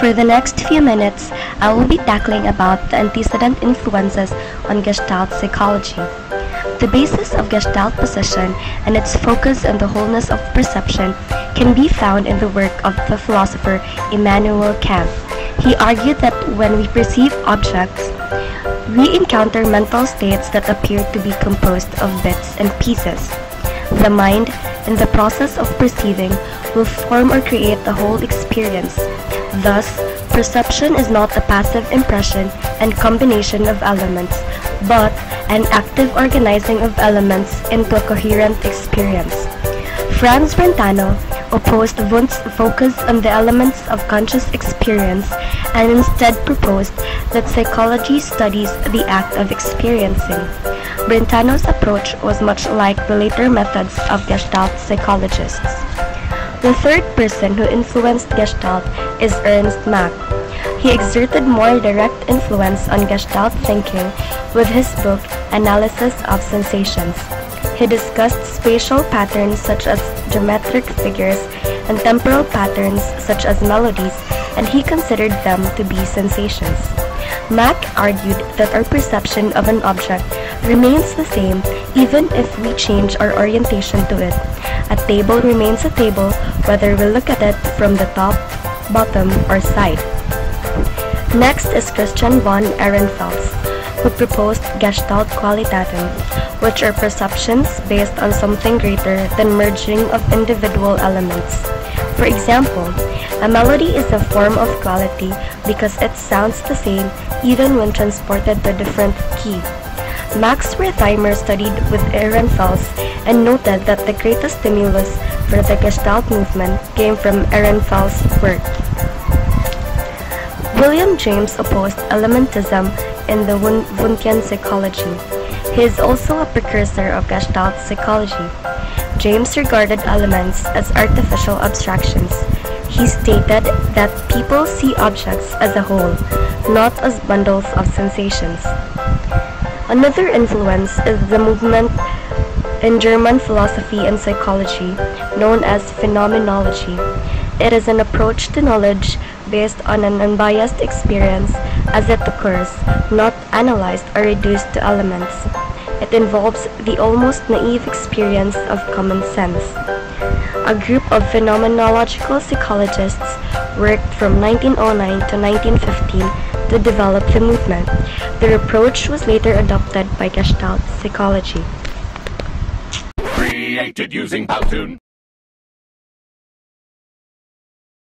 For the next few minutes, I will be tackling about the antecedent influences on Gestalt psychology. The basis of Gestalt position and its focus on the wholeness of perception can be found in the work of the philosopher Immanuel Kant. He argued that when we perceive objects, we encounter mental states that appear to be composed of bits and pieces. The mind, in the process of perceiving, will form or create the whole experience. Thus, perception is not a passive impression and combination of elements, but an active organizing of elements into a coherent experience. Franz Brentano opposed Wundt's focus on the elements of conscious experience and instead proposed that psychology studies the act of experiencing. Brentano's approach was much like the later methods of Gestalt psychologists. The third person who influenced Gestalt is Ernst Mach. He exerted more direct influence on Gestalt thinking with his book Analysis of Sensations. He discussed spatial patterns such as geometric figures and temporal patterns such as melodies, and he considered them to be sensations. Mach argued that our perception of an object remains the same even if we change our orientation to it. A table remains a table whether we look at it from the top, bottom, or side. Next is Christian von Ehrenfels, who proposed Gestalt qualitatum, which are perceptions based on something greater than merging of individual elements. For example, a melody is a form of quality because it sounds the same even when transported to a different key. Max Wertheimer studied with Ehrenfels and noted that the greatest stimulus for the Gestalt movement came from Ehrenfels' work. William James opposed elementism in the Wundtian psychology. He is also a precursor of Gestalt psychology. James regarded elements as artificial abstractions. He stated that people see objects as a whole, not as bundles of sensations. Another influence is the movement in German philosophy and psychology known as phenomenology. It is an approach to knowledge based on an unbiased experience as it occurs, not analyzed or reduced to elements. It involves the almost naive experience of common sense. A group of phenomenological psychologists worked from 1909 to 1915 to develop the movement. Their approach was later adopted by Gestalt psychology. Created using Powtoon.